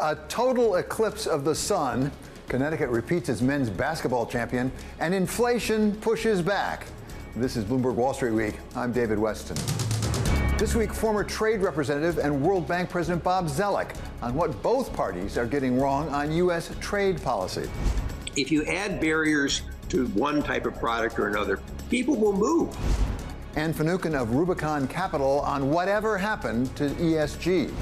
A total eclipse of the sun. Connecticut repeats as men's basketball champion, and inflation pushes back. This is Bloomberg Wall Street Week. I'm David Weston. This week, former trade representative and World Bank President Bob Zoellick on what both parties are getting wrong on U.S. trade policy. If you add barriers to one type of product or another, people will move. And Finucane of Rubicon Capital on whatever happened to ESG.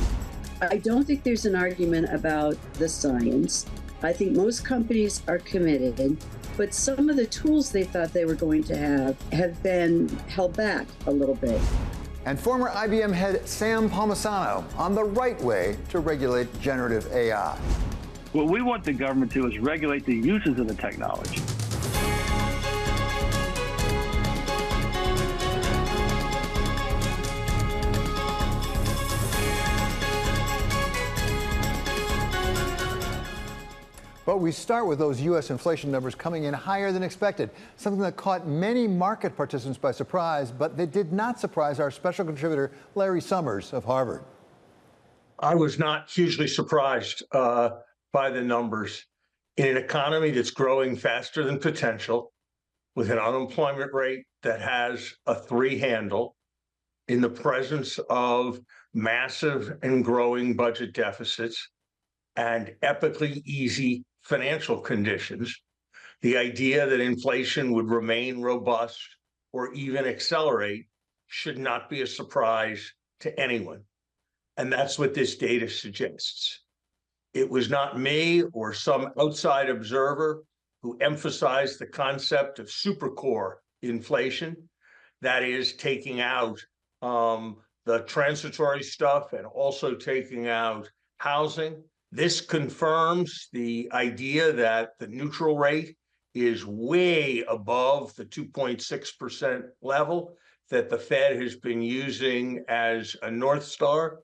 I don't think there's an argument about the science. I think most companies are committed, but some of the tools they thought they were going to have been held back a little bit. And former IBM head Sam Palmisano on the right way to regulate generative AI. What we want the government to do is regulate the uses of the technology. But we start with those U.S. inflation numbers coming in higher than expected, something that caught many market participants by surprise, but they did not surprise our special contributor, Larry Summers of Harvard. I was not hugely surprised by the numbers. In an economy that's growing faster than potential, with an unemployment rate that has a 3 handle, in the presence of massive and growing budget deficits, and epically easy financial conditions, the idea that inflation would remain robust or even accelerate should not be a surprise to anyone. And that's what this data suggests. It was not me or some outside observer who emphasized the concept of supercore inflation, that is taking out the transitory stuff and also taking out housing. This confirms the idea that the neutral rate is way above the 2.6% level that the Fed has been using as a North Star.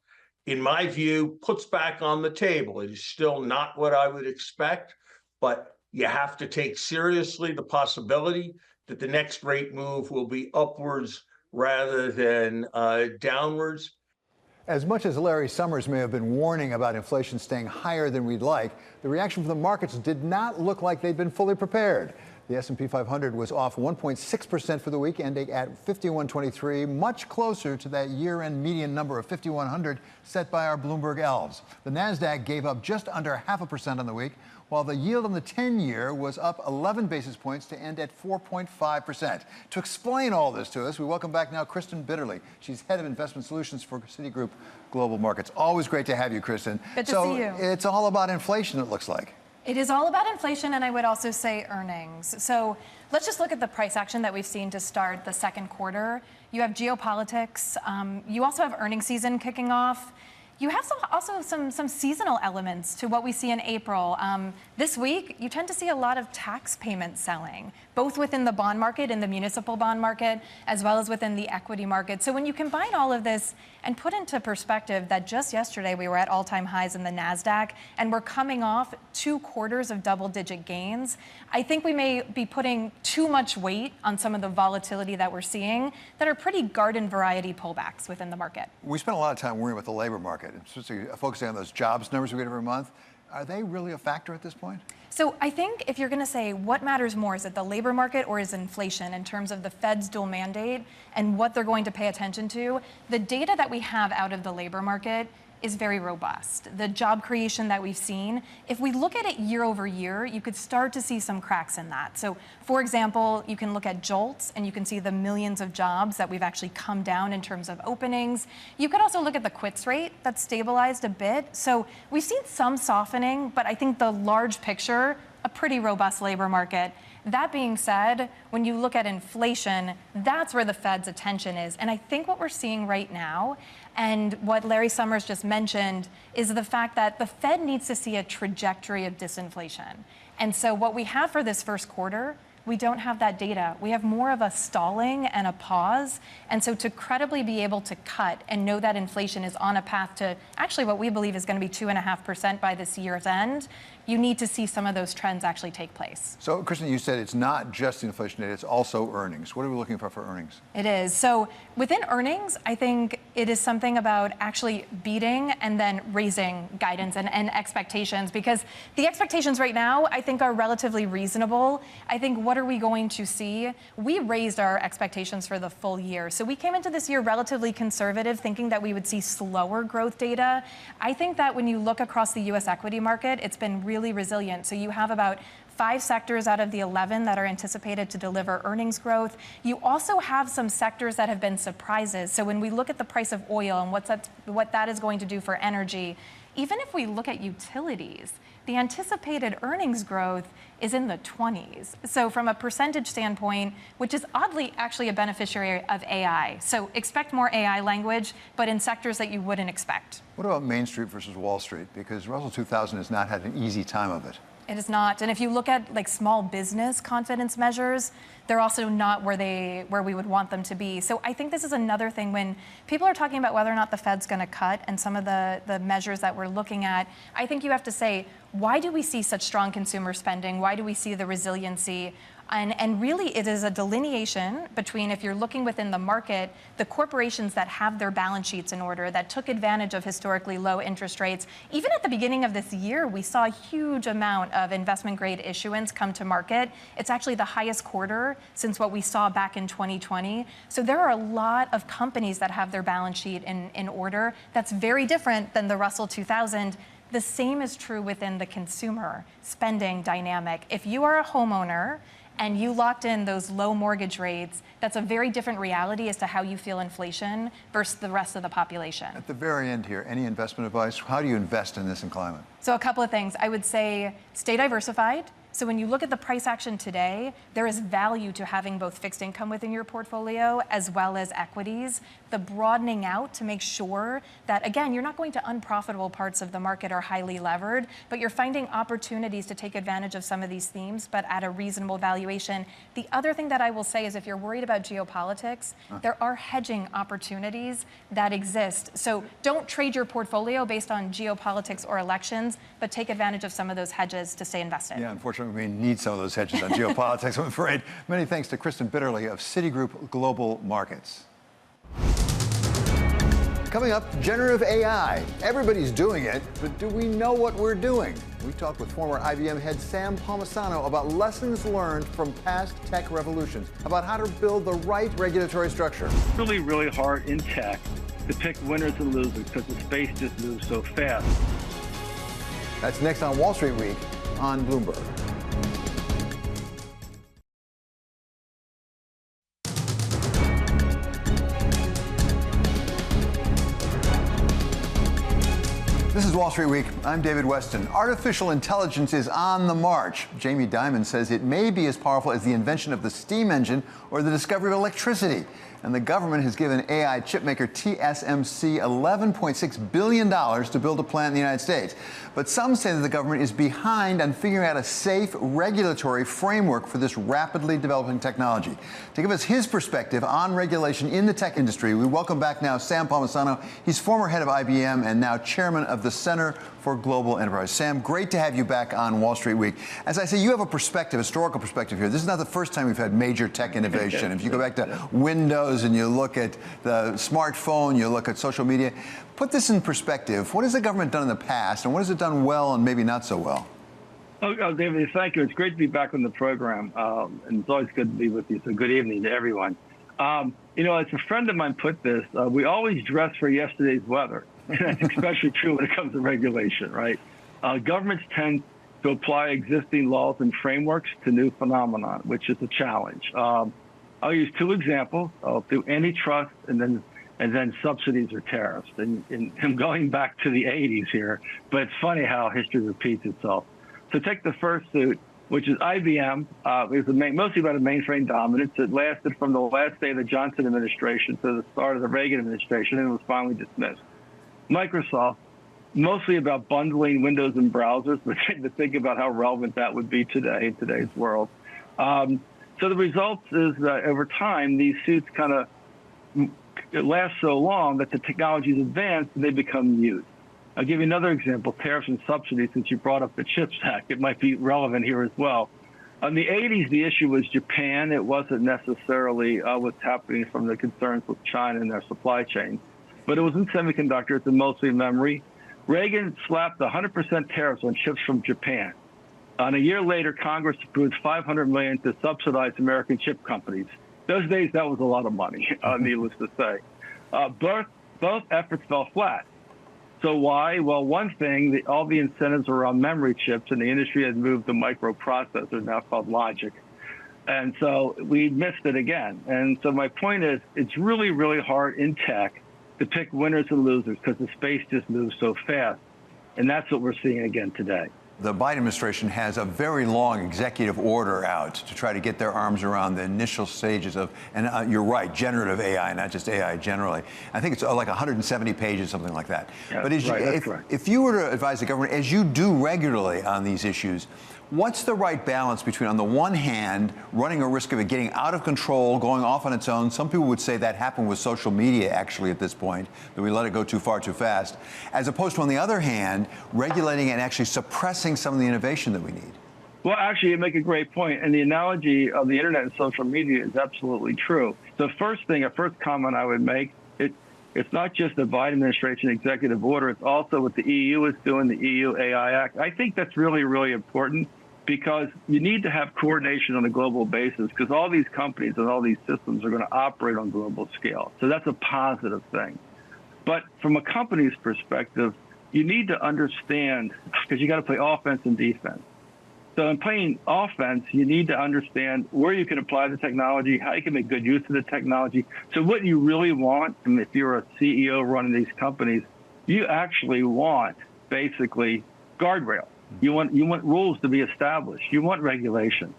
In my view, puts back on the table. It is still not what I would expect, but you have to take seriously the possibility that the next rate move will be upwards rather than downwards. As much as Larry Summers may have been warning about inflation staying higher than we'd like, the reaction from the markets did not look like they'd been fully prepared. The S&P 500 was off 1.6% for the week, ending at 5123, much closer to that year-end median number of 5100 set by our Bloomberg elves. The Nasdaq gave up just under 0.5% on the week, while the yield on the 10-year was up 11 basis points to end at 4.5%. To explain all this to us, we welcome back now Kristen Bitterly. She's head of investment solutions for Citigroup Global Markets. Always great to have you, Kristen. Good to see you. It's all about inflation, it looks like. It is all about inflation, and I would also say earnings. So let's just look at the price action that we've seen to start the second quarter. You have geopolitics. You also have earnings season kicking off. You have some seasonal elements to what we see in April. This week, you tend to see a lot of tax payments selling, both within the bond market and the municipal bond market, as well as within the equity market. So when you combine all of this and put into perspective that just yesterday we were at all-time highs in the NASDAQ, and we're coming off 2 quarters of double-digit gains, I think we may be putting too much weight on some of the volatility that we're seeing that are pretty garden variety pullbacks within the market. We spent a lot of time worrying about the labor market, especially focusing on those jobs numbers we get every month. Are they really a factor at this point? So I think if you're going to say what matters more, is it the labor market or is inflation in terms of the Fed's dual mandate and what they're going to pay attention to, the data that we have out of the labor market is very robust. The job creation that we've seen, if we look at it year over year, you could start to see some cracks in that. So for example, you can look at JOLTS and you can see the millions of jobs that we've actually come down in terms of openings. You could also look at the quits rate that's stabilized a bit. So we've seen some softening, but I think the large picture, a pretty robust labor market. That being said, when you look at inflation, that's where the Fed's attention is. And I think what we're seeing right now, and what Larry Summers just mentioned, is the fact that the Fed needs to see a trajectory of disinflation. And so what we have for this first quarter, we don't have that data. We have more of a stalling and a pause. And so to credibly be able to cut and know that inflation is on a path to actually what we believe is going to be 2.5% by this year's end, you need to see some of those trends actually take place. So, Kristen, you said it's not just the inflation data, it's also earnings. What are we looking for earnings? It is. So within earnings, I think It is something about actually beating and then raising guidance and expectations, because the expectations right now, I think, are relatively reasonable. I think, what are we going to see? We raised our expectations for the full year. So we came into this year relatively conservative, thinking that we would see slower growth data. I think that when you look across the US equity market, it's been really resilient. So you have about 5 sectors out of the 11 that are anticipated to deliver earnings growth. You also have some sectors that have been surprises. So when we look at the price of oil and what that is going to do for energy, even if we look at utilities, the anticipated earnings growth is in the 20s. So from a percentage standpoint, which is oddly actually a beneficiary of AI. So expect more AI language, but in sectors that you wouldn't expect. What about Main Street versus Wall Street? Because Russell 2000 has not had an easy time of it. It is not. And if you look at like small business confidence measures, they're also not where we would want them to be. So I think this is another thing when people are talking about whether or not the Fed's going to cut and some of the measures that we're looking at, I think you have to say, why do we see such strong consumer spending? Why do we see the resiliency? And really, it is a delineation between, if you're looking within the market, the corporations that have their balance sheets in order, that took advantage of historically low interest rates. Even at the beginning of this year, we saw a huge amount of investment grade issuance come to market. It's actually the highest quarter since what we saw back in 2020. So there are a lot of companies that have their balance sheet in order. That's very different than the Russell 2000. The same is true within the consumer spending dynamic. If you are a homeowner and you locked in those low mortgage rates, that's a very different reality as to how you feel inflation versus the rest of the population. At the very end here, any investment advice? How do you invest in this climate? So a couple of things. I would say stay diversified. So when you look at the price action today, there is value to having both fixed income within your portfolio as well as equities. The broadening out to make sure that, again, you're not going to unprofitable parts of the market or highly levered, but you're finding opportunities to take advantage of some of these themes, but at a reasonable valuation. The other thing that I will say is if you're worried about geopolitics, there are hedging opportunities that exist. So don't trade your portfolio based on geopolitics or elections, but take advantage of some of those hedges to stay invested. Yeah, unfortunately, we need some of those hedges on geopolitics, I'm afraid. Many thanks to Kristen Bitterly of Citigroup Global Markets. Coming up, generative AI. Everybody's doing it, but do we know what we're doing? We talked with former IBM head Sam Palmisano about lessons learned from past tech revolutions, about how to build the right regulatory structure. It's really, really hard in tech to pick winners and losers because the space just moves so fast. That's next on Wall Street Week on Bloomberg. This is Wall Street Week. I'm David Weston. Artificial intelligence is on the march. Jamie Dimon says it may be as powerful as the invention of the steam engine or the discovery of electricity. And the government has given AI chipmaker TSMC $11.6 billion to build a plant in the United States. But some say that the government is behind on figuring out a safe regulatory framework for this rapidly developing technology. To give us his perspective on regulation in the tech industry, we welcome back now Sam Palmisano. He's former head of IBM and now chairman of the Center for Global Enterprise. Sam, great to have you back on Wall Street Week. As I say, you have a perspective, historical perspective here. This is not the first time we've had major tech innovation. If you go back to Windows and you look at the smartphone, you look at social media, put this in perspective. What has the government done in the past, and what has it done well and maybe not so well? Oh, David, thank you. It's great to be back on the program, and it's always good to be with you. So good evening to everyone. You know, as a friend of mine put this, we always dress for yesterday's weather. And that's especially true when it comes to regulation, right? Governments tend to apply existing laws and frameworks to new phenomenon, which is a challenge. I'll use 2 examples. I'll do antitrust and then subsidies or tariffs. And I'm going back to the 80s here, but it's funny how history repeats itself. So take the first suit, which is IBM. It was mostly about a mainframe dominance. It lasted from the last day of the Johnson administration to the start of the Reagan administration, and it was finally dismissed. Microsoft, mostly about bundling Windows and browsers, but to think about how relevant that would be today in today's world. So the result is that over time, these suits kind of last so long that the technology is advanced and they become used. I'll give you another example, tariffs and subsidies, since you brought up the CHIPS Act. It might be relevant here as well. In the 80s, the issue was Japan. It wasn't necessarily what's happening from the concerns with China and their supply chain. but it was in semiconductors and mostly memory. Reagan slapped 100% tariffs on chips from Japan. And a year later, Congress approved $500 million to subsidize American chip companies. Those days, that was a lot of money, needless to say. Both efforts fell flat. So why? Well, one thing, all the incentives were around memory chips, and the industry had moved to microprocessors, now called logic. And so we missed it again. And so my point is, it's really, really hard in tech to pick winners and losers because the space just moves so fast. And that's what we're seeing again today. The Biden administration has a very long executive order out to try to get their arms around the initial stages of, and you're right, generative AI, not just AI generally. I think it's like 170 pages, something like that. Yeah, but if you were to advise the government, as you do regularly on these issues, what's the right balance between, on the one hand, running a risk of it getting out of control, going off on its own? Some people would say that happened with social media, actually, at this point, that we let it go too far too fast, as opposed to, on the other hand, regulating and actually suppressing some of the innovation that we need. Well, actually, you make a great point, and the analogy of the internet and social media is absolutely true. The first comment I would make, it's not just the Biden administration executive order, it's also what the EU is doing, the EU AI Act. I think that's really, really important, because you need to have coordination on a global basis, because all these companies and all these systems are going to operate on global scale. So that's a positive thing. But from a company's perspective, you need to understand, because you got to play offense and defense. So in playing offense, you need to understand where you can apply the technology, how you can make good use of the technology. So what you really want, and if you're a CEO running these companies, you actually want basically guardrails. You want rules to be established. You want regulation.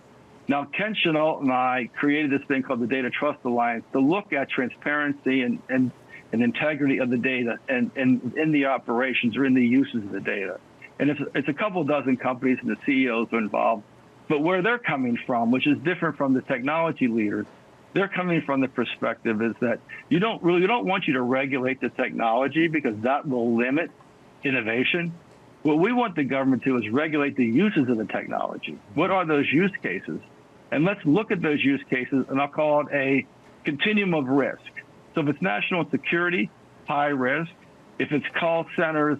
Now, Ken Chenault and I created this thing called the Data Trust Alliance to look at transparency and integrity of the data and in the operations or in the uses of the data. And it's a couple dozen companies and the CEOs are involved. But where they're coming from, which is different from the technology leaders, they're coming from the perspective is that we don't want you to regulate the technology because that will limit innovation. What we want the government to do is regulate the uses of the technology. What are those use cases? And let's look at those use cases, and I'll call it a continuum of risk. So if it's national security, high risk. If it's call centers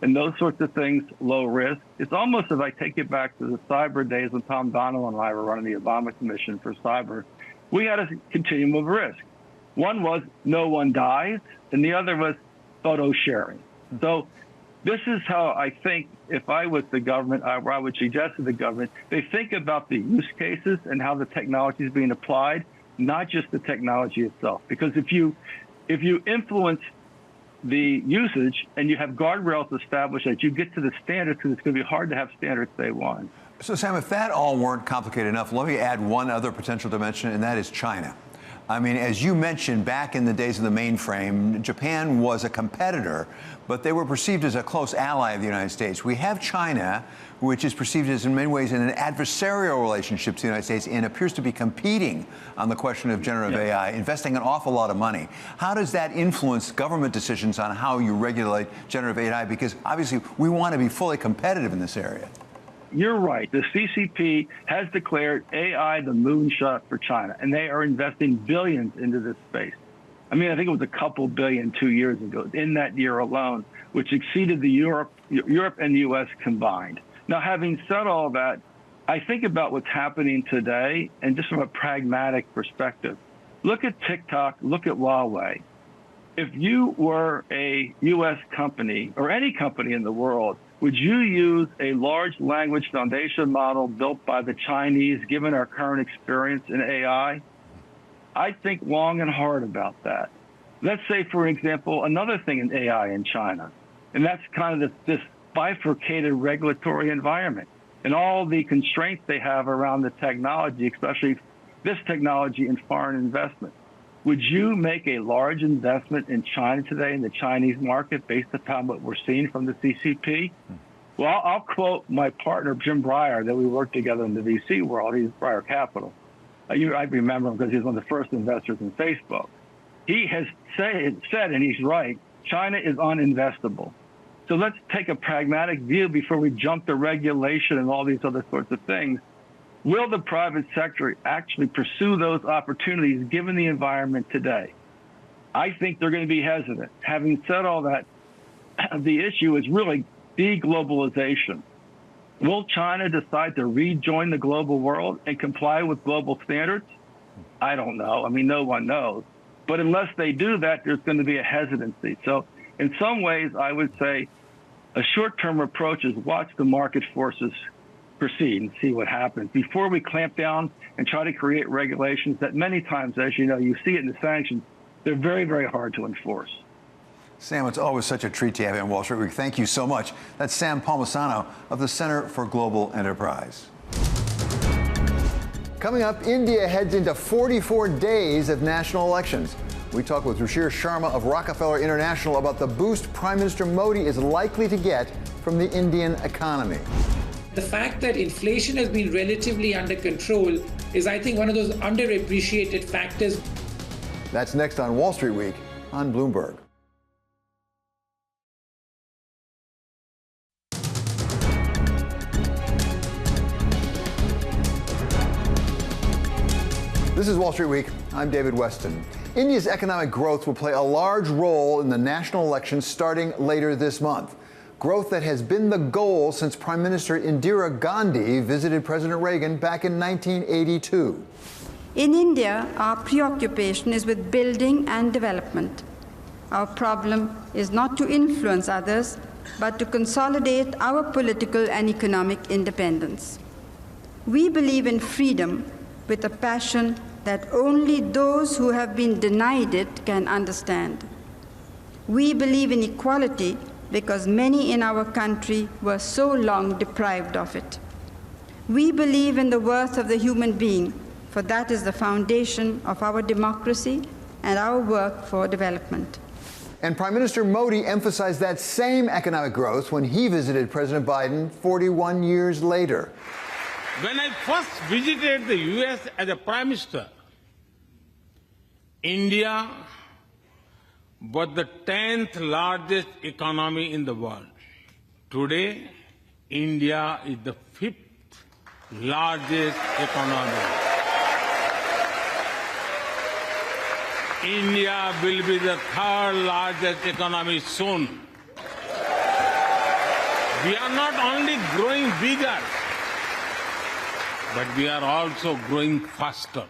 and those sorts of things, low risk. It's almost, if I take it back to the cyber days when Tom Donilon and I were running the Obama Commission for cyber, we had a continuum of risk. One was no one dies, and the other was photo sharing. So this is how I think, if I was the government, I would suggest to the government, they think about the use cases and how the technology is being applied, not just the technology itself. Because if you influence the usage and you have guardrails established that you get to the standards, because it's going to be hard to have standards day one. So, Sam, if that all weren't complicated enough, let me add one other potential dimension, and that is China. I mean, as you mentioned, back in the days of the mainframe, Japan was a competitor, but they were perceived as a close ally of the United States. We have China, which is perceived as, in many ways, in an adversarial relationship to the United States and appears to be competing on the question of generative AI, investing an awful lot of money. How does that influence government decisions on how you regulate generative AI? Because obviously, we want to be fully competitive in this area. You're right. The CCP has declared AI the moonshot for China, and they are investing billions into this space. I mean, I think it was a couple billion 2 years ago, in that year alone, which exceeded the Europe and the U.S. combined. Now, having said all that, I think about what's happening today, and just from a pragmatic perspective, look at TikTok, look at Huawei. If you were a U.S. company or any company in the world, would you use a large language foundation model built by the Chinese, given our current experience in AI? I think long and hard about that. Let's say, for example, another thing in AI in China, and that's kind of this bifurcated regulatory environment and all the constraints they have around the technology, especially this technology and foreign investment. Would you make a large investment in China today, in the Chinese market, based upon what we're seeing from the CCP? Well, I'll quote my partner, Jim Breyer, that we worked together in the VC world. He's Breyer Capital. I remember him because he's one of the first investors in Facebook. He has said, and he's right, China is uninvestable. So let's take a pragmatic view before we jump to regulation and all these other sorts of things. Will the private sector actually pursue those opportunities given the environment today? I think they're going to be hesitant. Having said all that, the issue is really deglobalization. Will China decide to rejoin the global world and comply with global standards? I don't know. I mean, no one knows. But unless they do that, there's going to be a hesitancy. So in some ways, I would say a short-term approach is watch the market forces proceed and see what happens before we clamp down and try to create regulations that many times, as you know, you see it in the sanctions, they're very, very hard to enforce. Sam, it's always such a treat to have you on Wall Street Week. Thank you so much. That's Sam Palmisano of the Center for Global Enterprise. Coming up, India heads into 44 days of national elections. We talk with Ruchir Sharma of Rockefeller International about the boost Prime Minister Modi is likely to get from the Indian economy. The fact that inflation has been relatively under control is, I think, one of those underappreciated factors. That's next on Wall Street Week on Bloomberg. This is Wall Street Week. I'm David Weston. India's economic growth will play a large role in the national elections starting later this month. Growth that has been the goal since Prime Minister Indira Gandhi visited President Reagan back in 1982. In India, our preoccupation is with building and development. Our problem is not to influence others, but to consolidate our political and economic independence. We believe in freedom with a passion that only those who have been denied it can understand. We believe in equality because many in our country were so long deprived of it. We believe in the worth of the human being, for that is the foundation of our democracy and our work for development. And Prime Minister Modi emphasized that same economic growth when he visited President Biden 41 years later. When I first visited the US as a Prime Minister, India was the 10th largest economy in the world. Today, India is the 5th largest economy. India will be the 3rd largest economy soon. We are not only growing bigger, but we are also growing faster.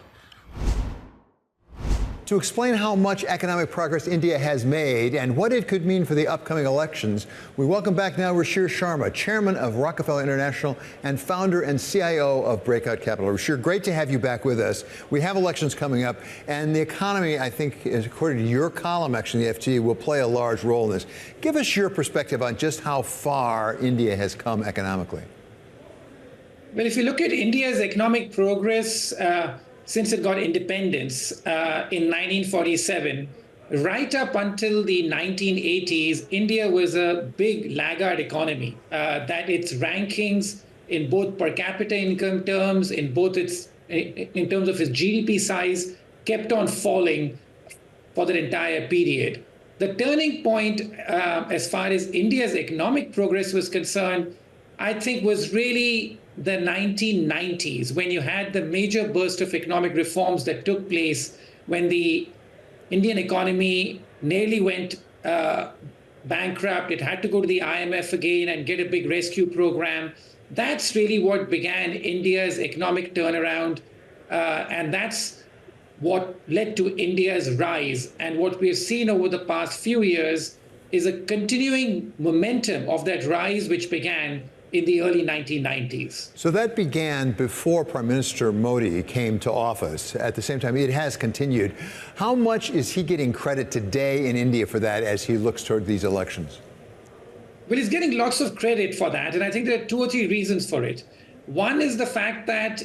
To explain how much economic progress India has made and what it could mean for the upcoming elections, we welcome back now Ruchir Sharma, chairman of Rockefeller International and founder and CIO of Breakout Capital. Ruchir, great to have you back with us. We have elections coming up, and the economy, I think, according to your column, actually, the FT, will play a large role in this. Give us your perspective on just how far India has come economically. Well, if you look at India's economic progress since it got independence in 1947, right up until the 1980s, India was a big laggard economy. That its rankings in both per capita income terms, in terms of its GDP size, kept on falling for that entire period. The turning point as far as India's economic progress was concerned, I think, was really the 1990s, when you had the major burst of economic reforms that took place when the Indian economy nearly went bankrupt. It had to go to the IMF again and get a big rescue program. That's really what began India's economic turnaround, and that's what led to India's rise. And what we've seen over the past few years is a continuing momentum of that rise, which began in the early 1990s. So that began before Prime Minister Modi came to office. At the same time, it has continued. How much is he getting credit today in India for that as he looks toward these elections? Well, he's getting lots of credit for that, and I think there are 2 or 3 reasons for it. One is the fact that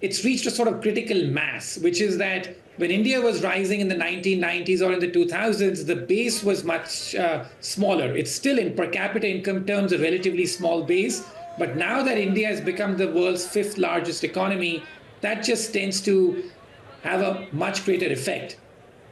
it's reached a sort of critical mass, which is that when India was rising in the 1990s or in the 2000s, the base was much smaller. It's still, in per capita income terms, a relatively small base. But now that India has become the world's 5th largest economy, that just tends to have a much greater effect.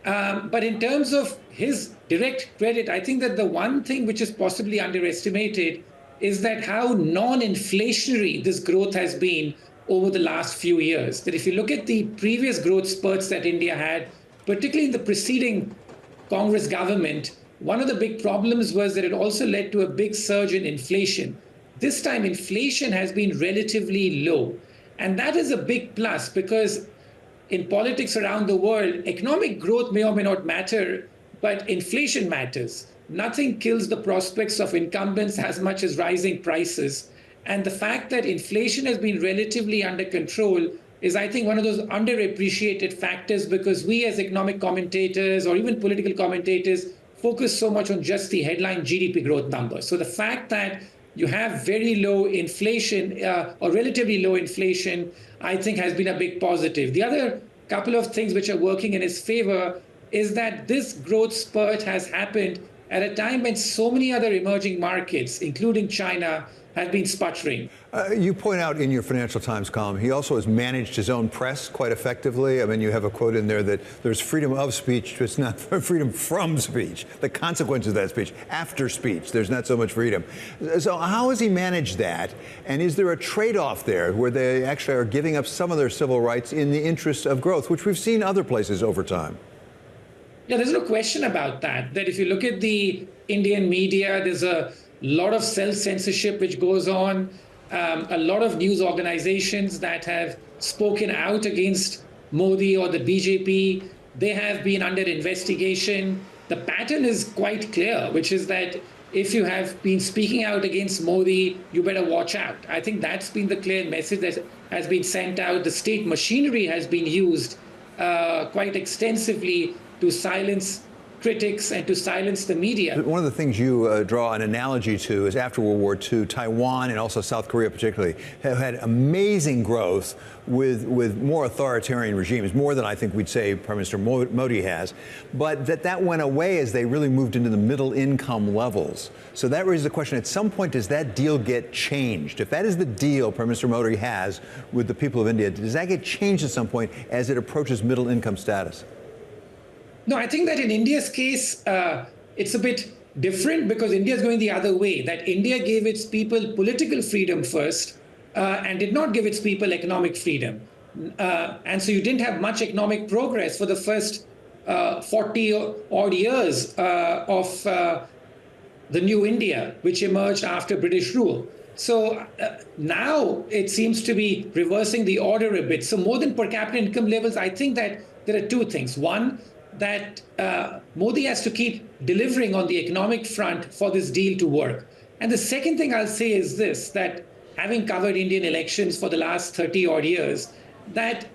But in terms of his direct credit, I think that the one thing which is possibly underestimated is that how non-inflationary this growth has been over the last few years. That if you look at the previous growth spurts that India had, particularly in the preceding Congress government, one of the big problems was that it also led to a big surge in inflation. This time, inflation has been relatively low. And that is a big plus because in politics around the world, economic growth may or may not matter, but inflation matters. Nothing kills the prospects of incumbents as much as rising prices. And the fact that inflation has been relatively under control is, I think, one of those underappreciated factors because we as economic commentators or even political commentators focus so much on just the headline GDP growth numbers. So the fact that you have very low inflation or relatively low inflation, I think has been a big positive. The other couple of things which are working in his favor is that this growth spurt has happened at a time when so many other emerging markets, including China, have been sputtering. You point out in your Financial Times column, he also has managed his own press quite effectively. I mean, you have a quote in there that there's freedom of speech, it's not freedom from speech. The consequences of that speech, after speech, there's not so much freedom. So how has he managed that? And is there a trade-off there where they actually are giving up some of their civil rights in the interest of growth, which we've seen other places over time? Yeah, there's no question about that. That if you look at the Indian media, there's a lot of self-censorship which goes on. A lot of news organizations that have spoken out against Modi or the BJP, they have been under investigation. The pattern is quite clear, which is that if you have been speaking out against Modi, you better watch out. I think that's been the clear message that has been sent out. The state machinery has been used quite extensively to silence critics and to silence the media. One of the things you draw an analogy to is after World War II, Taiwan and also South Korea particularly have had amazing growth with more authoritarian regimes, more than I think we'd say Prime Minister Modi has, but that went away as they really moved into the middle income levels. So that raises the question, at some point, does that deal get changed? If that is the deal Prime Minister Modi has with the people of India, does that get changed at some point as it approaches middle income status? No, I think that in India's case, it's a bit different because India is going the other way, that India gave its people political freedom first and did not give its people economic freedom. And so you didn't have much economic progress for the first 40 odd years of the new India, which emerged after British rule. So now it seems to be reversing the order a bit. So more than per capita income levels, I think that there are two things. One, that Modi has to keep delivering on the economic front for this deal to work. And the second thing I'll say is this, that having covered Indian elections for the last 30 odd years, that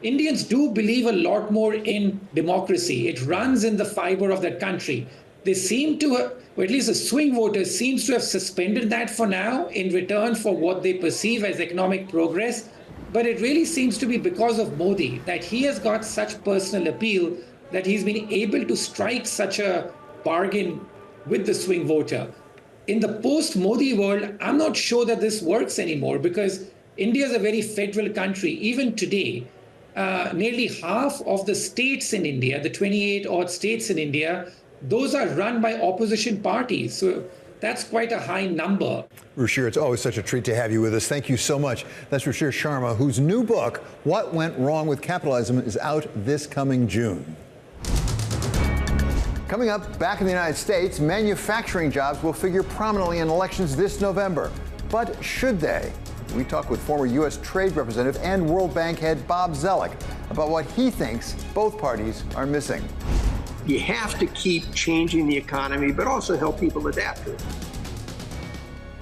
Indians do believe a lot more in democracy. It runs in the fiber of that country. They seem to, or at least the swing voters seems to have suspended that for now in return for what they perceive as economic progress. But it really seems to be because of Modi that he has got such personal appeal that he's been able to strike such a bargain with the swing voter. In the post-Modi world, I'm not sure that this works anymore because India is a very federal country. Even today, nearly half of the states in India, the 28 odd states in India, those are run by opposition parties. So that's quite a high number. Ruchir, it's always such a treat to have you with us. Thank you so much. That's Ruchir Sharma, whose new book, What Went Wrong with Capitalism, is out this coming June. Coming up, back in the United States, manufacturing jobs will figure prominently in elections this November. But should they? We talk with former U.S. Trade Representative and World Bank head Bob Zoellick about what he thinks both parties are missing. You have to keep changing the economy, but also help people adapt to it.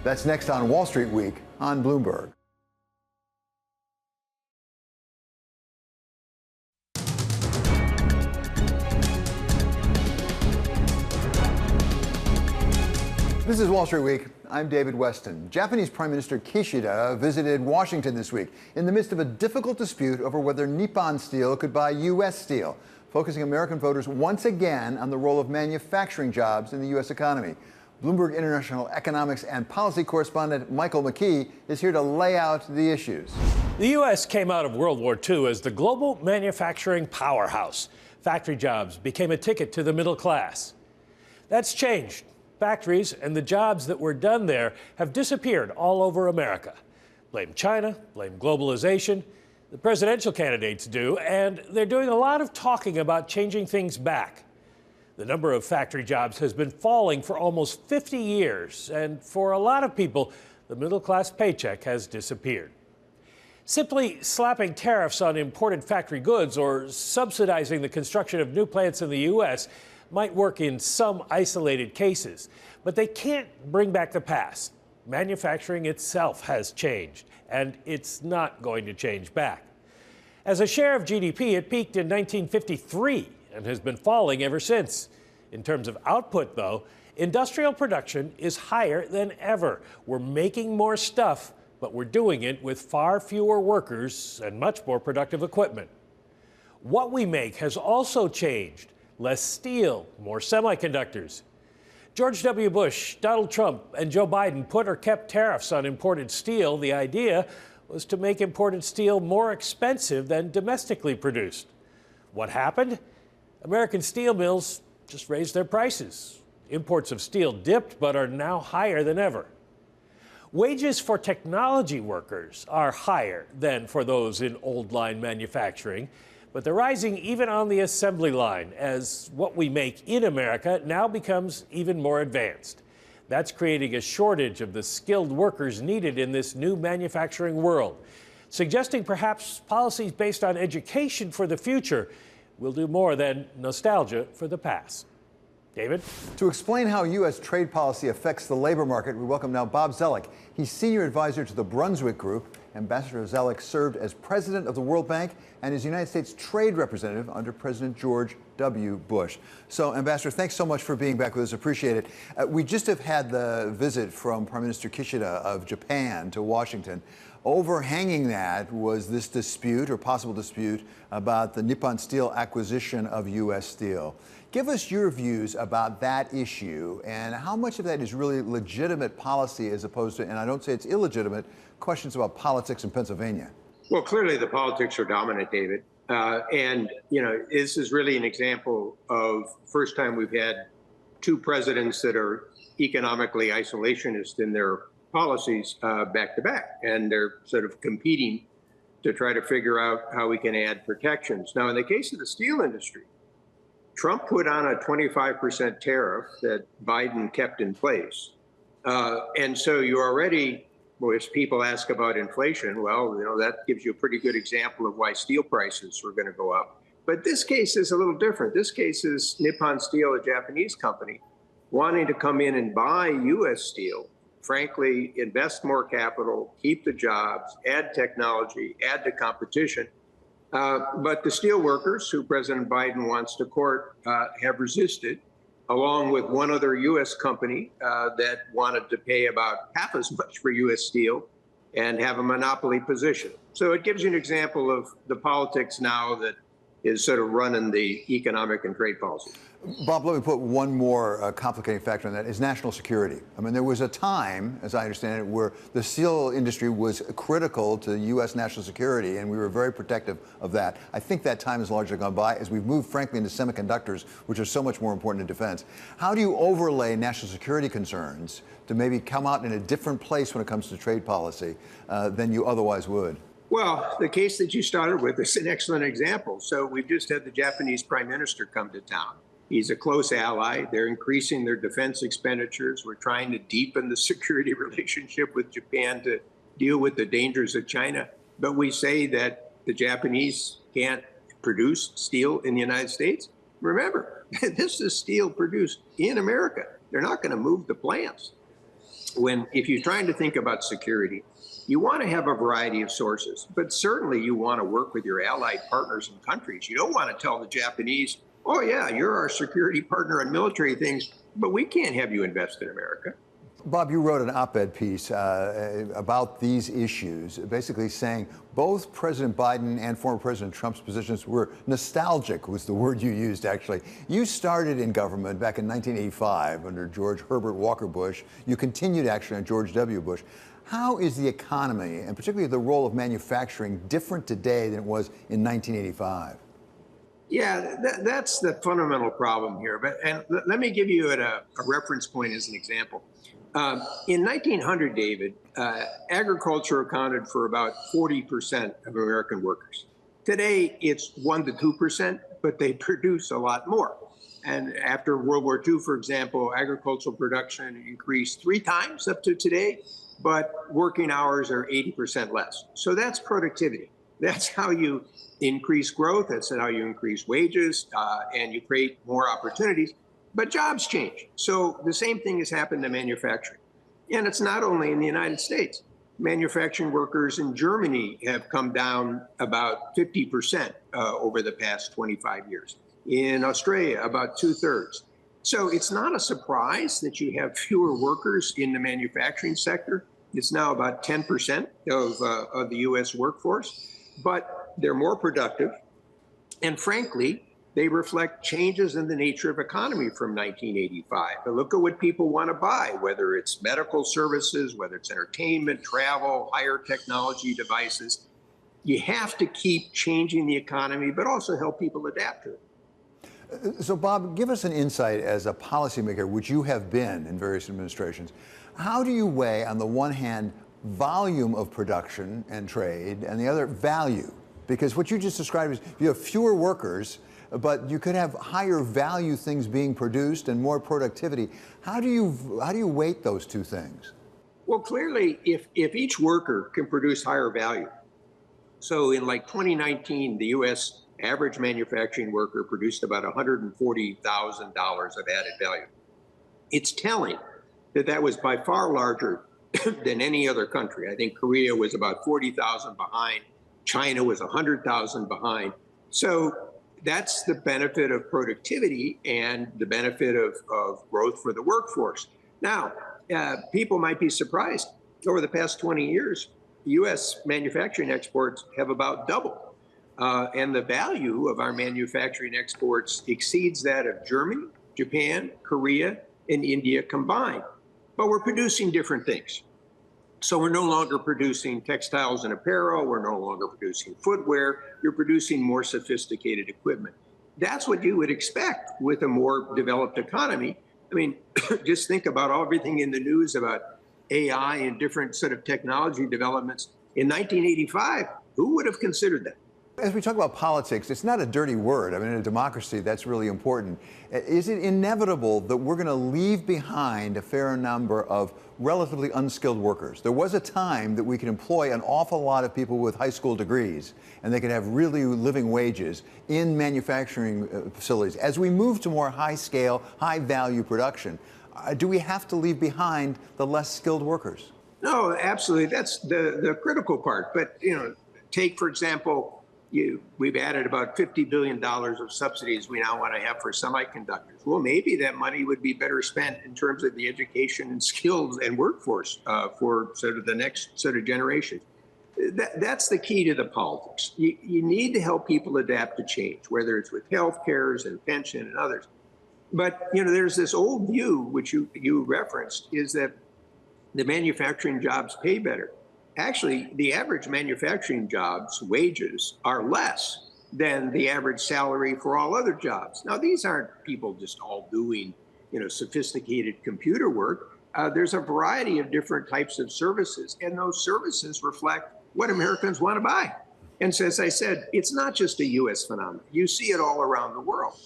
That's next on Wall Street Week on Bloomberg. This is Wall Street Week. I'm David Weston. Japanese Prime Minister Kishida visited Washington this week in the midst of a difficult dispute over whether Nippon Steel could buy U.S. steel, focusing American voters once again on the role of manufacturing jobs in the U.S. economy. Bloomberg International Economics and Policy correspondent Michael McKee is here to lay out the issues. The U.S. came out of World War II as the global manufacturing powerhouse. Factory jobs became a ticket to the middle class. That's changed. Factories and the jobs that were done there have disappeared all over America. Blame China, blame globalization. The presidential candidates do, and they're doing a lot of talking about changing things back. The number of factory jobs has been falling for almost 50 years, and for a lot of people, the middle-class paycheck has disappeared. Simply slapping tariffs on imported factory goods or subsidizing the construction of new plants in the U.S. might work in some isolated cases, but they can't bring back the past. Manufacturing itself has changed, and it's not going to change back. As a share of GDP, it peaked in 1953 and has been falling ever since. In terms of output, though, industrial production is higher than ever. We're making more stuff, but we're doing it with far fewer workers and much more productive equipment. What we make has also changed. Less steel, more semiconductors. George W. Bush, Donald Trump, and Joe Biden put or kept tariffs on imported steel. The idea was to make imported steel more expensive than domestically produced. What happened? American steel mills just raised their prices. Imports of steel dipped, but are now higher than ever. Wages for technology workers are higher than for those in old line manufacturing, but they're rising even on the assembly line as what we make in America now becomes even more advanced. That's creating a shortage of the skilled workers needed in this new manufacturing world, suggesting perhaps policies based on education for the future will do more than nostalgia for the past. David? To explain how U.S. trade policy affects the labor market, we welcome now Bob Zoellick. He's senior advisor to the Brunswick Group. Ambassador Zoellick served as president of the World Bank and as United States trade representative under President George W. Bush. So, Ambassador, thanks so much for being back with us. Appreciate it. We just have had the visit from Prime Minister Kishida of Japan to Washington. Overhanging that was this dispute or possible dispute about the Nippon Steel acquisition of U.S. Steel. Give us your views about that issue and how much of that is really legitimate policy as opposed to, and I don't say it's illegitimate, questions about politics in Pennsylvania. Well, clearly the politics are dominant, David. And, you know, this is really an example of first time we've had two presidents that are economically isolationist in their policies back to back. And they're sort of competing to try to figure out how we can add protections. Now, in the case of the steel industry, Trump put on a 25% tariff that Biden kept in place. And so you already, well, as people ask about inflation, well, you know, that gives you a pretty good example of why steel prices were going to go up. But this case is a little different. This case is Nippon Steel, a Japanese company, wanting to come in and buy U.S. steel, frankly, invest more capital, keep the jobs, add technology, add the competition. But the steel workers, who President Biden wants to court, have resisted, along with one other U.S. company that wanted to pay about half as much for U.S. steel and have a monopoly position. So it gives you an example of the politics now that is sort of running the economic and trade policy. Bob, let me put one more complicating factor in that, is national security. I mean, there was a time, as I understand it, where the steel industry was critical to U.S. national security, and we were very protective of that. I think that time has largely gone by as we've moved, frankly, into semiconductors, which are so much more important in defense. How do you overlay national security concerns to maybe come out in a different place when it comes to trade policy than you otherwise would? Well, the case that you started with is an excellent example. So we've just had the Japanese prime minister come to town. He's a close ally. They're increasing their defense expenditures. We're trying to deepen the security relationship with Japan to deal with the dangers of China. But we say that the Japanese can't produce steel in the United States. Remember, this is steel produced in America. They're not going to move the plants. If you're trying to think about security, you want to have a variety of sources, but certainly you want to work with your allied partners and countries. You don't want to tell the Japanese, oh yeah, you're our security partner on military things, but we can't have you invest in America. Bob, you wrote an op-ed piece about these issues, basically saying both President Biden and former President Trump's positions were nostalgic, was the word you used, actually. You started in government back in 1985 under George Herbert Walker Bush. You continued actually on George W. Bush. How is the economy, and particularly the role of manufacturing, different today than it was in 1985? Yeah, that's the fundamental problem here. And let me give you a reference point as an example. In 1900, David, agriculture accounted for about 40% of American workers. Today, it's 1% to 2%, but they produce a lot more. And after World War II, for example, agricultural production increased 3 times up to today, but working hours are 80% less. So that's productivity. That's how you increase growth. That's how you increase wages, and you create more opportunities. But jobs change. So the same thing has happened to manufacturing. And it's not only in the United States. Manufacturing workers in Germany have come down about 50% over the past 25 years. In Australia, about 2/3. So it's not a surprise that you have fewer workers in the manufacturing sector. It's now about 10% of the U.S. workforce, but they're more productive. And frankly, they reflect changes in the nature of economy from 1985. But look at what people want to buy, whether it's medical services, whether it's entertainment, travel, higher technology devices. You have to keep changing the economy, but also help people adapt to it. So, Bob, give us an insight as a policymaker, which you have been in various administrations. How do you weigh, on the one hand, volume of production and trade, and the other, value? Because what you just described is you have fewer workers, but you could have higher value things being produced and more productivity. How do you weight those two things? Well, clearly, if each worker can produce higher value, so in like 2019, the U.S. average manufacturing worker produced about $140,000 of added value. It's telling that that was by far larger than any other country. I think Korea was about 40,000 behind. China was 100,000 behind. So that's the benefit of productivity and the benefit of growth for the workforce. Now, people might be surprised. Over the past 20 years, U.S. manufacturing exports have about doubled. And the value of our manufacturing exports exceeds that of Germany, Japan, Korea, and India combined. But we're producing different things. So we're no longer producing textiles and apparel. We're no longer producing footwear. You're producing more sophisticated equipment. That's what you would expect with a more developed economy. I mean, just think about everything in the news about AI and different sort of technology developments. In 1985, who would have considered that? As we talk about politics, it's not a dirty word. I mean, in a democracy, that's really important. Is it inevitable that we're going to leave behind a fair number of relatively unskilled workers? There was a time that we could employ an awful lot of people with high school degrees, and they could have really living wages in manufacturing facilities. As we move to more high-scale, high-value production, do we have to leave behind the less skilled workers? No, absolutely. That's the critical part. But, take, for example, we've added about $50 billion of subsidies we now want to have for semiconductors. Well, maybe that money would be better spent in terms of the education and skills and workforce for sort of the next sort of generation. That's the key to the politics. You need to help people adapt to change, whether it's with health cares and pension and others. But, there's this old view, which you referenced, is that the manufacturing jobs pay better. Actually, the average manufacturing jobs wages are less than the average salary for all other jobs. Now, these aren't people just all doing, sophisticated computer work. There's a variety of different types of services, and those services reflect what Americans want to buy. And so, as I said, it's not just a U.S. phenomenon. You see it all around the world.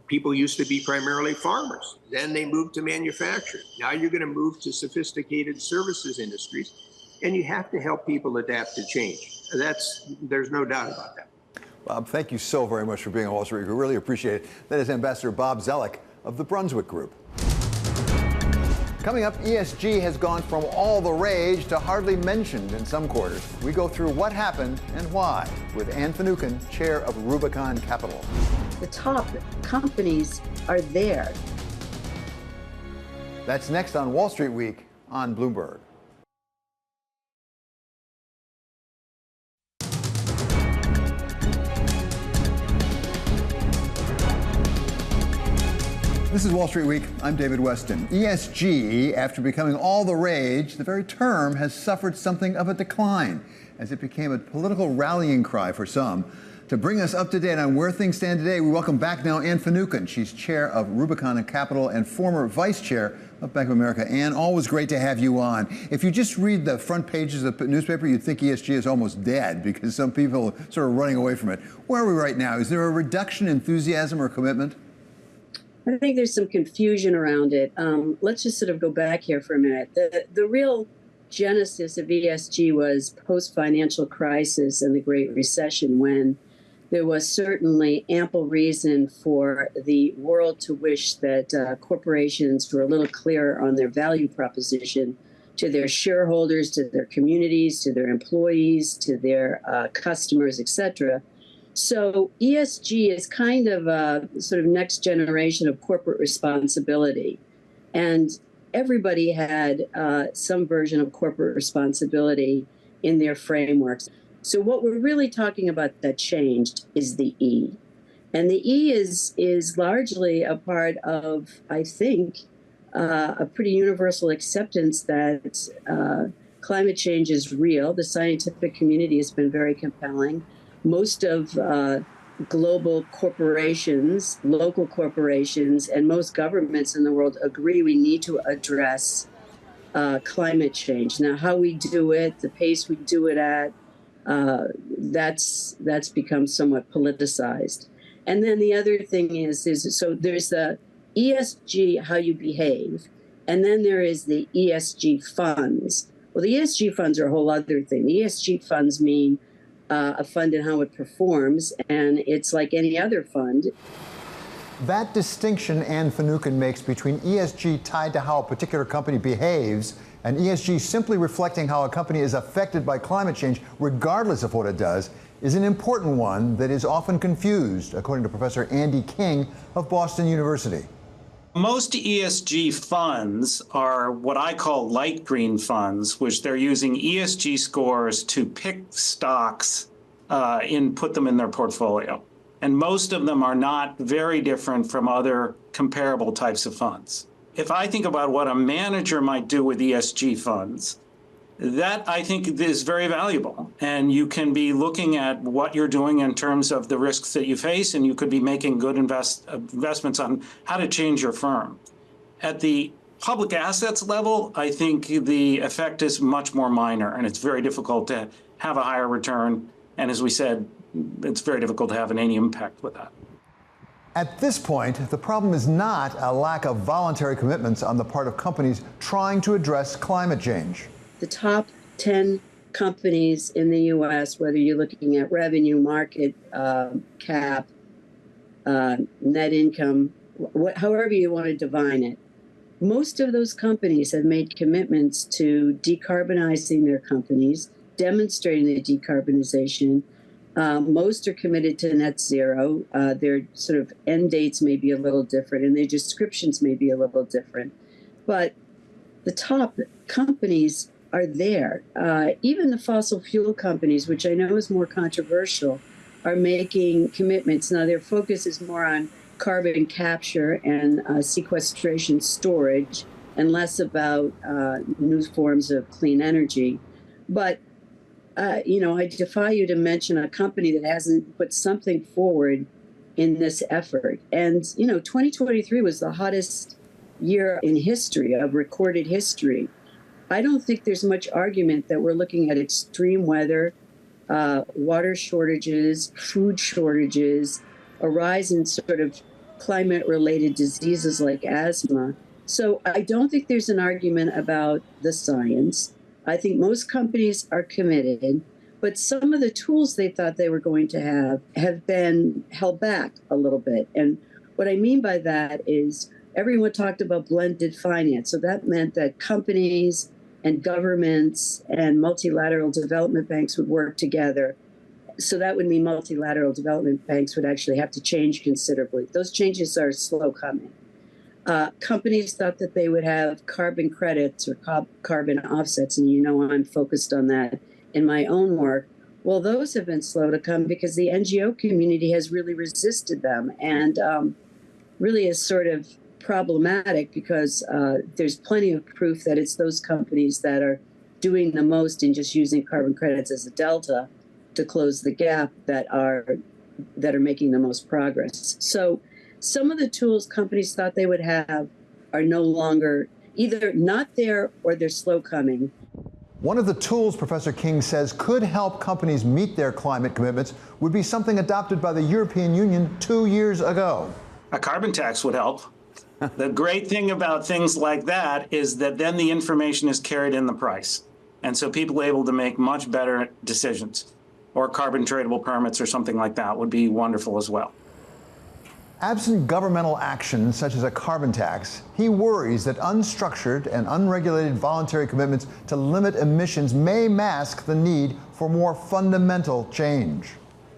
People used to be primarily farmers. Then they moved to manufacturing. Now you're going to move to sophisticated services industries. And you have to help people adapt to change. There's no doubt about that. Bob, thank you so very much for being on Wall Street. We really appreciate it. That is Ambassador Bob Zoellick of the Brunswick Group. Coming up, ESG has gone from all the rage to hardly mentioned in some quarters. We go through what happened and why with Anne Finucane, chair of Rubicon Capital. The top companies are there. That's next on Wall Street Week on Bloomberg. This is Wall Street Week. I'm David Weston. ESG, after becoming all the rage, the very term has suffered something of a decline as it became a political rallying cry for some. To bring us up to date on where things stand today, we welcome back now Anne Finucane. She's chair of Rubicon Capital and former vice chair of Bank of America. Anne, always great to have you on. If you just read the front pages of the newspaper, you'd think ESG is almost dead because some people are sort of running away from it. Where are we right now? Is there a reduction in enthusiasm or commitment? I think there's some confusion around it. Let's just sort of go back here for a minute. The real genesis of ESG was post-financial crisis and the Great Recession, when there was certainly ample reason for the world to wish that corporations were a little clearer on their value proposition to their shareholders, to their communities, to their employees, to their customers, etc. So ESG is kind of a sort of next generation of corporate responsibility. And everybody had some version of corporate responsibility in their frameworks. So what we're really talking about that changed is the E. And the E is largely a part of, I think, a pretty universal acceptance that climate change is real. The scientific community has been very compelling. Most of global corporations, local corporations, and most governments in the world agree we need to address climate change. Now, how we do it, the pace we do it at, that's become somewhat politicized. And then the other thing is so there's the ESG, how you behave, and then there is the ESG funds. Well, the ESG funds are a whole other thing. The ESG funds mean a fund and how it performs, and it's like any other fund. That distinction Anne Finucane makes between ESG tied to how a particular company behaves and ESG simply reflecting how a company is affected by climate change, regardless of what it does, is an important one that is often confused, according to Professor Andy King of Boston University. Most ESG funds are what I call light green funds, which they're using ESG scores to pick stocks and put them in their portfolio. And most of them are not very different from other comparable types of funds. If I think about what a manager might do with ESG funds, that I think is very valuable. And you can be looking at what you're doing in terms of the risks that you face, and you could be making good investments on how to change your firm. At the public assets level, I think the effect is much more minor, and it's very difficult to have a higher return. And as we said, it's very difficult to have any impact with that. At this point, the problem is not a lack of voluntary commitments on the part of companies trying to address climate change. The top 10 companies in the U.S., whether you're looking at revenue, market cap, net income, however you want to define it, most of those companies have made commitments to decarbonizing their companies, demonstrating the decarbonization. Most are committed to net zero. Their sort of end dates may be a little different, and their descriptions may be a little different. But the top companies are there. Even the fossil fuel companies, which I know is more controversial, are making commitments. Now, their focus is more on carbon capture and sequestration storage, and less about new forms of clean energy. But I defy you to mention a company that hasn't put something forward in this effort. And, 2023 was the hottest year in history, of recorded history. I don't think there's much argument that we're looking at extreme weather, water shortages, food shortages, a rise in sort of climate-related diseases like asthma. So I don't think there's an argument about the science. I think most companies are committed, but some of the tools they thought they were going to have been held back a little bit. And what I mean by that is everyone talked about blended finance. So that meant that companies and governments and multilateral development banks would work together. So that would mean multilateral development banks would actually have to change considerably. Those changes are slow coming. Companies thought that they would have carbon credits or carbon offsets, and I'm focused on that in my own work. Well, those have been slow to come because the NGO community has really resisted them, and really is sort of problematic because there's plenty of proof that it's those companies that are doing the most in just using carbon credits as a delta to close the gap that are making the most progress. So some of the tools companies thought they would have are no longer either not there or they're slow coming. One of the tools Professor King says could help companies meet their climate commitments would be something adopted by the European Union 2 years ago. A carbon tax would help. The great thing about things like that is that then the information is carried in the price. And so people are able to make much better decisions. Or carbon tradable permits or something like that would be wonderful as well. Absent governmental action such as a carbon tax, he worries that unstructured and unregulated voluntary commitments to limit emissions may mask the need for more fundamental change.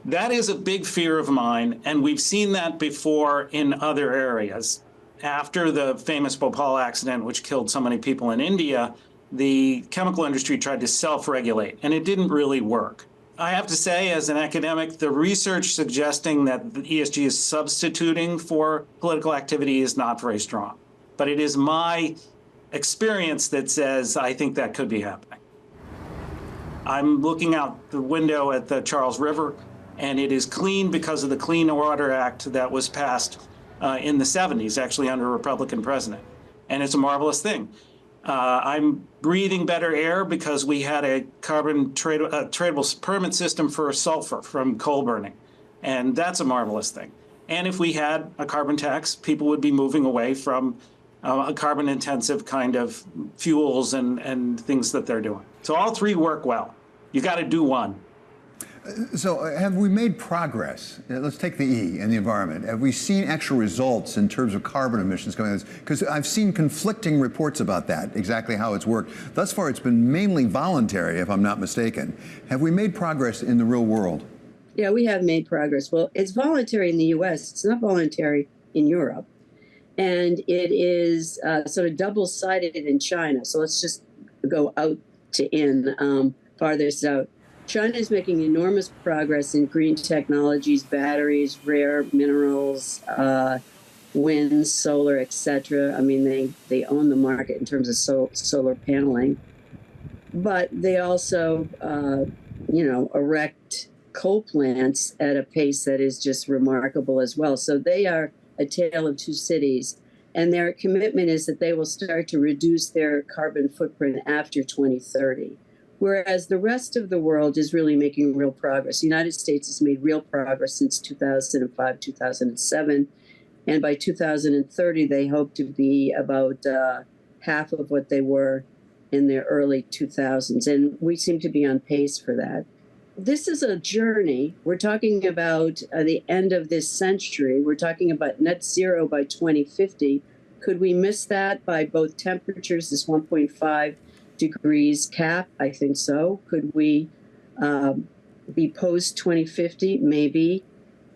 That is a big fear of mine, and we've seen that before in other areas. After the famous Bhopal accident, which killed so many people in India, the chemical industry tried to self-regulate, and it didn't really work. I have to say, as an academic, the research suggesting that the ESG is substituting for political activity is not very strong. But it is my experience that says I think that could be happening. I'm looking out the window at the Charles River, and it is clean because of the Clean Water Act that was passed in the 70s, actually under a Republican president. And it's a marvelous thing. I'm breathing better air because we had a carbon tradable permit system for sulfur from coal burning. And that's a marvelous thing. And if we had a carbon tax, people would be moving away from a carbon intensive kind of fuels and things that they're doing. So all three work well. You got to do one. So have we made progress? Let's take the E and the environment. Have we seen actual results in terms of carbon emissions coming out of this? Because I've seen conflicting reports about that, exactly how it's worked. Thus far, it's been mainly voluntary, if I'm not mistaken. Have we made progress in the real world? Yeah, we have made progress. Well, it's voluntary in the U.S. It's not voluntary in Europe. And it is sort of double-sided in China. So let's just go out to in, farthest out. China is making enormous progress in green technologies, batteries, rare minerals, wind, solar, etc. I mean, they own the market in terms of solar paneling. But they also, erect coal plants at a pace that is just remarkable as well. So they are a tale of two cities. And their commitment is that they will start to reduce their carbon footprint after 2030. Whereas the rest of the world is really making real progress. The United States has made real progress since 2005, 2007. And by 2030, they hope to be about half of what they were in the early 2000s. And we seem to be on pace for that. This is a journey. We're talking about the end of this century. We're talking about net zero by 2050. Could we miss that by both temperatures, this 1.5 degrees cap? I think so. Could we be post 2050? Maybe.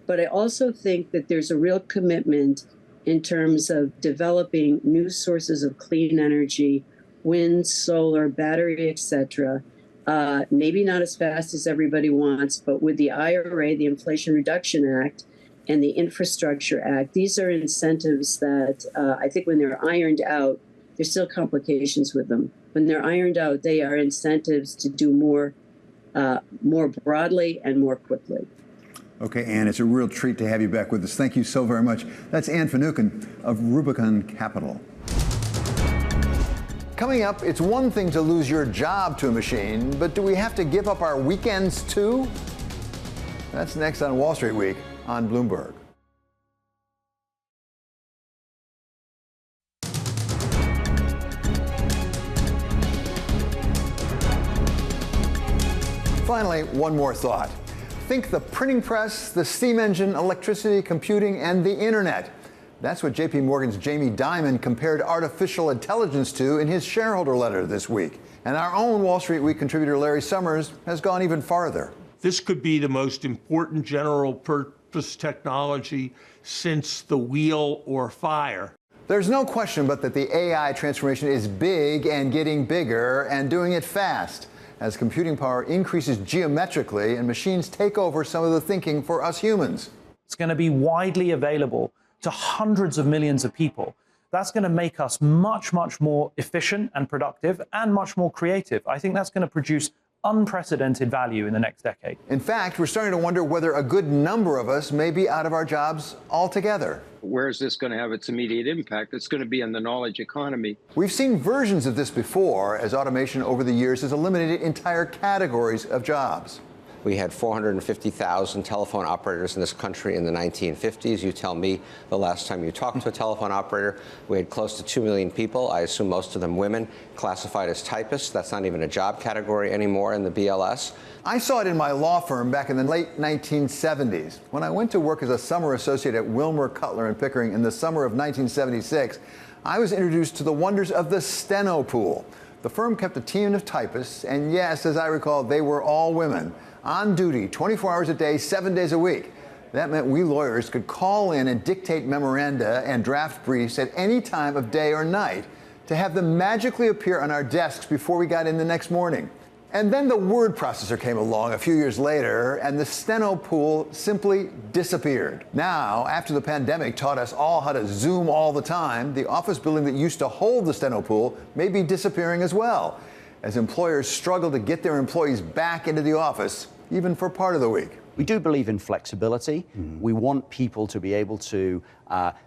But I also think that there's a real commitment in terms of developing new sources of clean energy, wind, solar, battery, etc. Maybe not as fast as everybody wants, but with the IRA, the Inflation Reduction Act, and the Infrastructure Act, these are incentives that I think when they're ironed out, there's still complications with them. When they're ironed out, they are incentives to do more broadly and more quickly. Okay, Anne, it's a real treat to have you back with us. Thank you so very much. That's Anne Finucane of Rubicon Capital. Coming up, it's one thing to lose your job to a machine, but do we have to give up our weekends too? That's next on Wall Street Week on Bloomberg. Finally, one more thought. Think the printing press, the steam engine, electricity, computing, and the internet. That's what JP Morgan's Jamie Dimon compared artificial intelligence to in his shareholder letter this week. And our own Wall Street Week contributor Larry Summers has gone even farther. This could be the most important general purpose technology since the wheel or fire. There's no question but that the AI transformation is big and getting bigger and doing it fast as computing power increases geometrically and machines take over some of the thinking for us humans. It's going to be widely available to hundreds of millions of people. That's going to make us much, much more efficient and productive and much more creative. I think that's going to produce unprecedented value in the next decade. In fact, we're starting to wonder whether a good number of us may be out of our jobs altogether. Where is this going to have its immediate impact? It's going to be in the knowledge economy. We've seen versions of this before as automation over the years has eliminated entire categories of jobs. We had 450,000 telephone operators in this country in the 1950s. You tell me the last time you talked to a telephone operator. We had close to 2 million people, I assume most of them women, classified as typists. That's not even a job category anymore in the BLS. I saw it in my law firm back in the late 1970s. When I went to work as a summer associate at Wilmer, Cutler & Pickering in the summer of 1976, I was introduced to the wonders of the steno pool. The firm kept a team of typists, and yes, as I recall, they were all women, on duty 24 hours a day, 7 days a week. That meant we lawyers could call in and dictate memoranda and draft briefs at any time of day or night to have them magically appear on our desks before we got in the next morning. And then the word processor came along a few years later, and the steno pool simply disappeared. Now, after the pandemic taught us all how to Zoom all the time, the office building that used to hold the steno pool may be disappearing as well, as employers struggle to get their employees back into the office, even for part of the week. We do believe in flexibility. We want people to be able to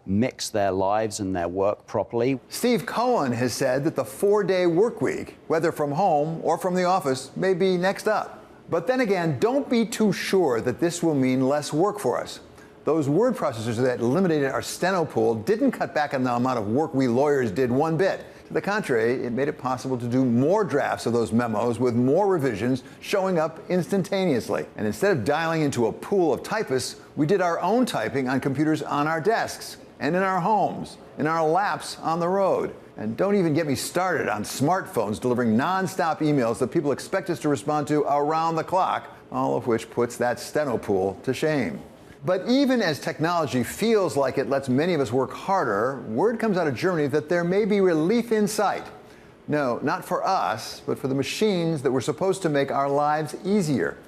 mix their lives and their work properly. Steve Cohen has said that the 4-day work week, whether from home or from the office, may be next up. But then again, don't be too sure that this will mean less work for us. Those word processors that eliminated our steno pool didn't cut back on the amount of work we lawyers did one bit. To the contrary, it made it possible to do more drafts of those memos with more revisions showing up instantaneously. And instead of dialing into a pool of typists, we did our own typing on computers on our desks and in our homes, in our laps on the road. And don't even get me started on smartphones delivering nonstop emails that people expect us to respond to around the clock, all of which puts that steno pool to shame. But even as technology feels like it lets many of us work harder, word comes out of Germany that there may be relief in sight. No, not for us, but for the machines that were supposed to make our lives easier.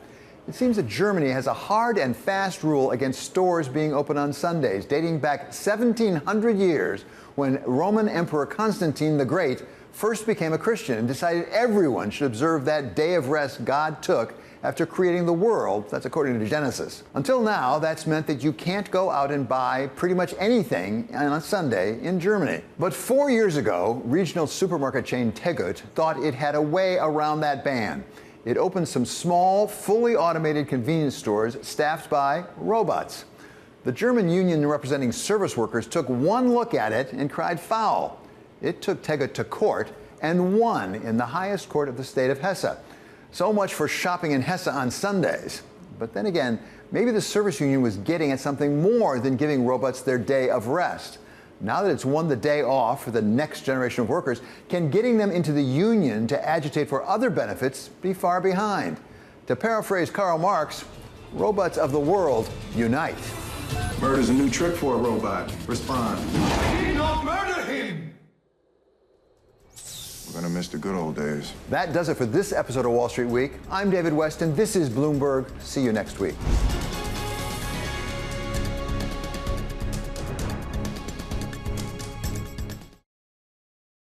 It seems that Germany has a hard and fast rule against stores being open on Sundays, dating back 1,700 years when Roman Emperor Constantine the Great first became a Christian and decided everyone should observe that day of rest God took after creating the world. That's according to Genesis. Until now, that's meant that you can't go out and buy pretty much anything on a Sunday in Germany. But 4 years ago, regional supermarket chain Tegut thought it had a way around that ban. It opened some small, fully automated convenience stores staffed by robots. The German union representing service workers took one look at it and cried foul. It took Tegut to court and won in the highest court of the state of Hesse. So much for shopping in Hesse on Sundays. But then again, maybe the service union was getting at something more than giving robots their day of rest. Now that it's won the day off for the next generation of workers, can getting them into the union to agitate for other benefits be far behind? To paraphrase Karl Marx, robots of the world, unite. Murder's a new trick for a robot. Respond. I did not murder him! We're gonna miss the good old days. That does it for this episode of Wall Street Week. I'm David Weston. This is Bloomberg. See you next week.